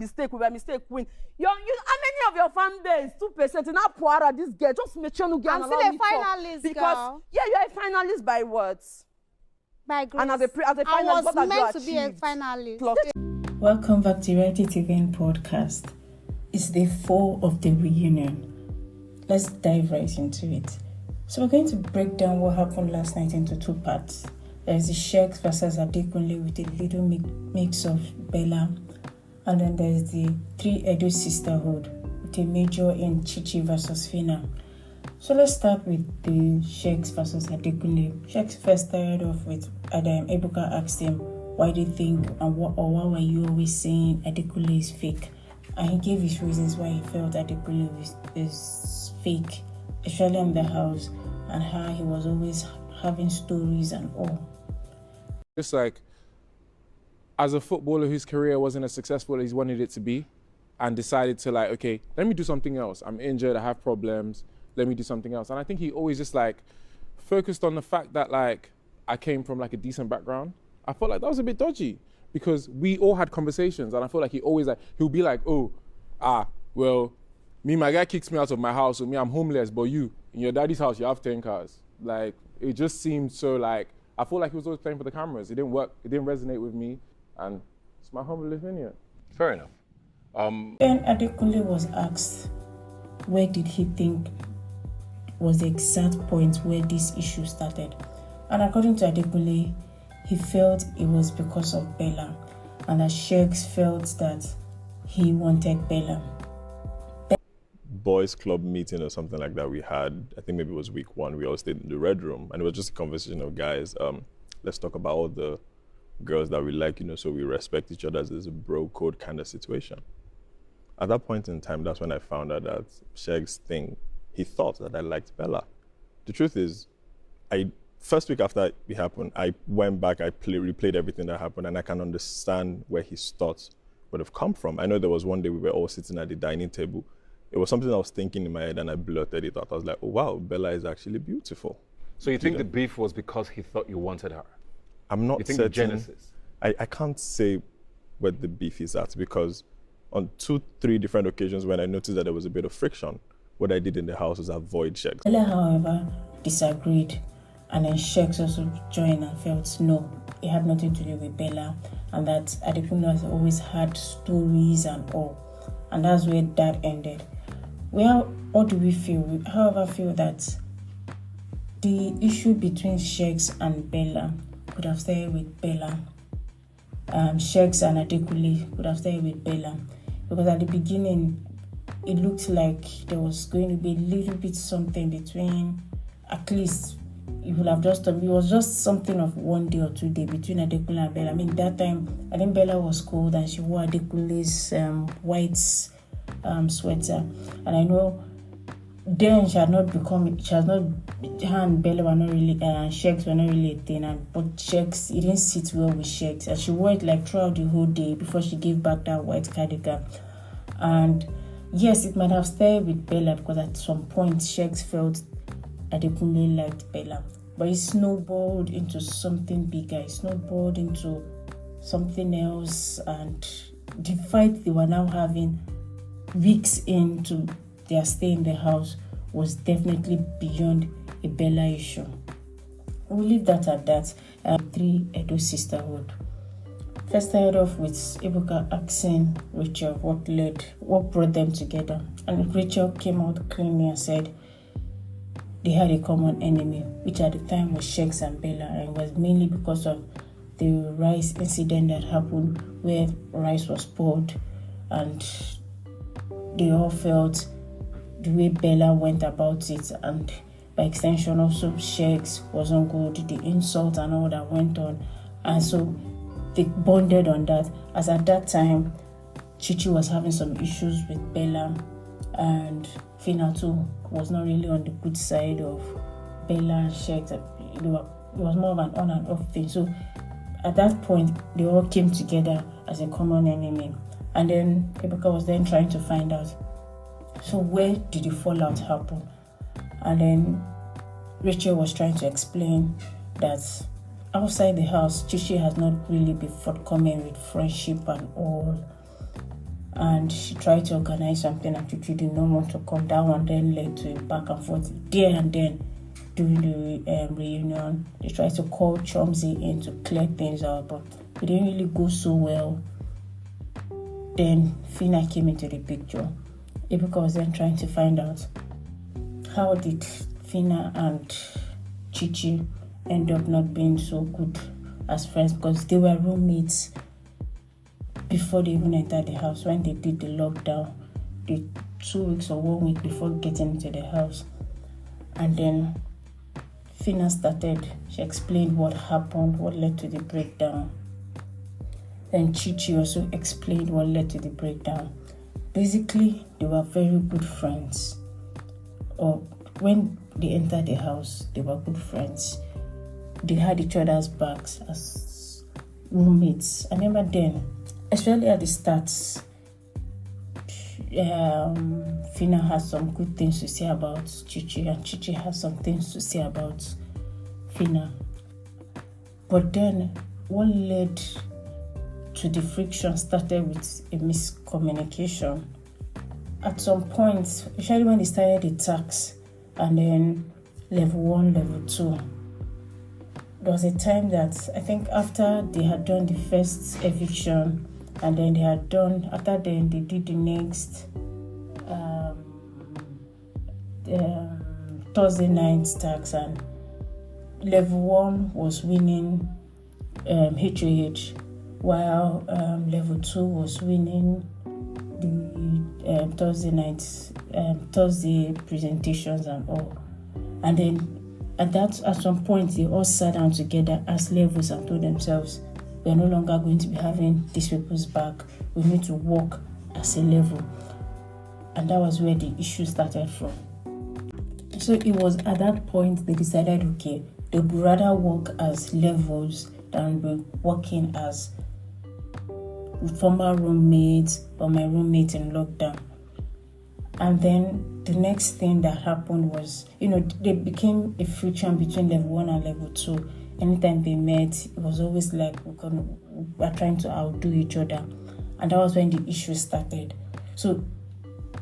mistake, we were mistake queen. How many of your fan base 2% in that poara this girl just make sure you get I'm still a finalist, because girl. Yeah, you're a finalist by what? By grace. And as a finalist, I was what have you meant to be a achieved? finalist. Welcome back to Reality TVN podcast. It's day 4 of the reunion. Let's dive right into it. So we're going to break down what happened last night into 2 parts. There's the Sheggz versus Adekunle with a little mix of Bella. And then there's the 3 Edo sisterhood with a major in Chichi versus Phyna. So let's start with the Sheggz versus Adekunle. Sheggz first started off with Ebuka asked him, why do you think and why were you always saying Adekunle is fake? And he gave his reasons why he felt Adekunle is fake, especially in the house, and how he was always having stories and all. Just like, as a footballer whose career wasn't as successful as he wanted it to be, and decided to like, okay, let me do something else. I'm injured, I have problems, let me do something else. And I think he always just like focused on the fact that like I came from like a decent background. I felt like that was a bit dodgy because we all had conversations, and I feel like he always like, he'll be like, well, my guy kicks me out of my house, so I'm homeless, but you, in your daddy's house, you have 10 cars. Like, it just seemed so like, I feel like he was always playing for the cameras. It didn't work, it didn't resonate with me, and it's my humble opinion. Fair enough. When Adekunle was asked, where did he think was the exact point where this issue started? And according to Adekunle, he felt it was because of Bella, and that Sheggz felt that he wanted Bella. Boys club meeting or something like that we had, I think maybe it was week 1, we all stayed in the red room, and it was just a conversation of guys, let's talk about all the girls that we like, so we respect each other as a bro code kind of situation. At that point in time, that's when I found out that Sheggz he thought that I liked Bella. The truth is, first week after it happened, I went back, I replayed everything that happened, and I can understand where his thoughts would have come from. I know there was one day we were all sitting at the dining table. It was something I was thinking in my head, and I blurted it out. I was like, oh wow, Bella is actually beautiful. So you think the beef was because he thought you wanted her? I'm not certain. The genesis? I can't say where the beef is at, because on 2-3 different occasions when I noticed that there was a bit of friction, what I did in the house was avoid Sheggz. Bella, however, disagreed, and then Sheggz also joined and felt no, it had nothing to do with Bella, and that Adekunle has always had stories and all, and that's where that ended. Well, what do we feel? We, however, feel that the issue between Sheggz and Bella could have started with Bella. Sheggz and Adekunle could have started with Bella, because at the beginning it looked like there was going to be a little bit something between, at least it would have just, it was just something of 1 day or 2 days between Adekunle and Bella. I mean, that time I think Bella was cold and she wore Adekunle's white sweater, and I know then her and Bella were not really, Sheggz were not really a thing, but Sheggz, it didn't sit well with Sheggz, and she wore it like throughout the whole day before she gave back that white cardigan. And yes, it might have stayed with Bella, because at some point Sheggz felt Adekunle liked Bella, but it snowballed into something bigger. It snowballed into something else, and the fight they were now having weeks into their stay in the house was definitely beyond a Bella issue. We'll leave that at that. 3 Edo sisterhood. First started off with Ebuka asking Rachel what brought them together, and Rachel came out cleanly and said they had a common enemy, which at the time was Sheggz and Bella, and it was mainly because of the rice incident that happened where rice was poured, and they all felt the way Bella went about it, and by extension also Sheggz wasn't good, the insult and all that went on, and so they bonded on that. As at that time, Chichi was having some issues with Bella, and Phyna too was not really on the good side of Bella and Sheggz. It was more of an on and off thing. So at that point, they all came together as a common enemy. And then Ebuka was then trying to find out, so where did the fallout happen? And then Rachel was trying to explain that outside the house, Chichi has not really been forthcoming with friendship and all. and she tried to organize something and Chichi did not want to come. That one then led to a back and forth there and then. During the reunion, they tried to call Chomzy in to clear things out, but it didn't really go so well. Then Phyna came into the picture. Ebuka was then trying to find out how did Phyna and Chichi end up not being so good as friends, because they were roommates before they even entered the house. When they did the lockdown, the 2 weeks or 1 week before getting into the house. And then Phyna started, she explained what happened, what led to the breakdown. Then Chichi also explained what led to the breakdown. Basically, they were very good friends. Or when they entered the house, they were good friends. They had each other's backs as roommates. I remember then, especially at the start, Phyna has some good things to say about Chichi, and Chichi has some things to say about Phyna. But then what led to the friction started with a miscommunication. At some point, especially when they started the tax and then level 1, level 2, there was a time that I think after they had done the first eviction, and then they had done, after then they did the next Thursday night tax, and level 1 was winning HOH, while level 2 was winning the Thursday nights, Thursday presentations and all. And then at some point they all sat down together as levels and told themselves, we are no longer going to be having these people's back. We need to work as a level. And that was where the issue started from. So it was at that point they decided, okay, they would rather work as levels than be working as former roommates or my roommate in lockdown. And then the next thing that happened was, they became a friction between level 1 and level 2. Anytime they met, it was always like we're trying to outdo each other. And that was when the issue started. So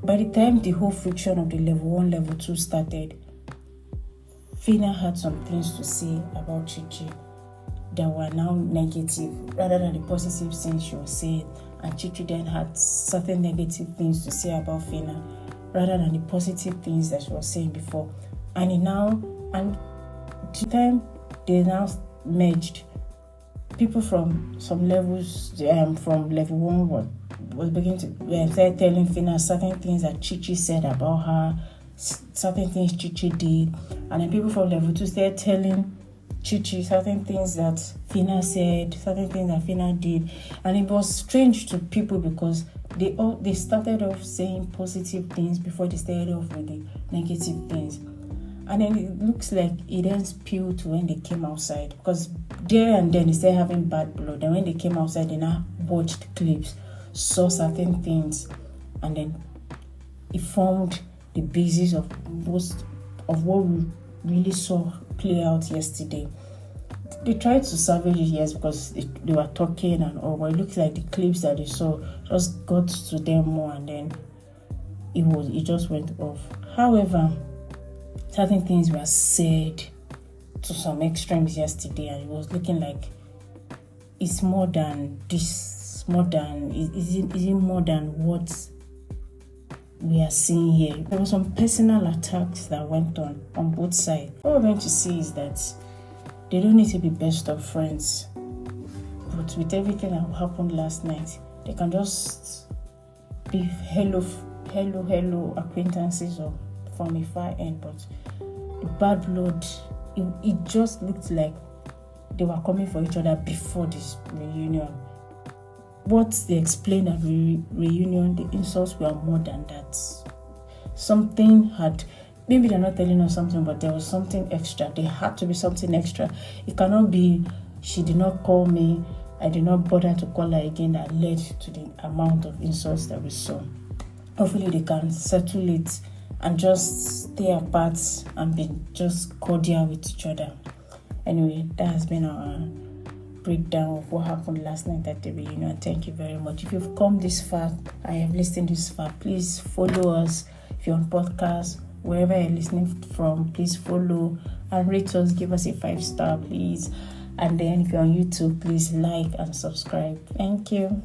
by the time the whole friction of the level 1, level 2 started, Phyna had some things to say about Chichi that were now negative rather than the positive things she was saying. And Chichi then had certain negative things to say about Phyna rather than the positive things that she was saying before. And the time they now merged, people from some levels, from level 1 was beginning to start telling Phyna certain things that Chichi said about her, certain things Chichi did, and then people from level 2 started telling Chichi certain things that Phyna said, certain things that Phyna did. And it was strange to people because they started off saying positive things before they started off with the negative things. And then it looks like it then spilled to when they came outside, because there and then they started having bad blood. And when they came outside, they now watched clips, saw certain things, and then it formed the basis of what we really saw play out yesterday. They tried to salvage it, yes, because they were talking and all, but it looks like the clips that they saw just got to them more, and then it just went off. However, certain things were said to some extremes yesterday, and it was looking like it's more than this, is it more than what we are seeing here. There were some personal attacks that went on both sides. What we're going to see is that they don't need to be best of friends, but with everything that happened last night, they can just be hello acquaintances or from a far end. But the bad blood, it just looked like they were coming for each other before this reunion. What they explained at reunion, the insults were more than that. Something had, maybe they're not telling us something, but there was something extra. There had to be something extra. It cannot be, she did not call me, I did not bother to call her again, that led to the amount of insults that we saw. Hopefully they can settle it and just stay apart and be just cordial with each other. Anyway, that has been our breakdown of what happened last night at the reunion. Thank you very much. If you've come this far, I have listened this far, please follow us. If you're on podcast, wherever you're listening from, please follow and rate us. Give us a 5-star, please. And then if you're on YouTube, please like and subscribe. Thank you.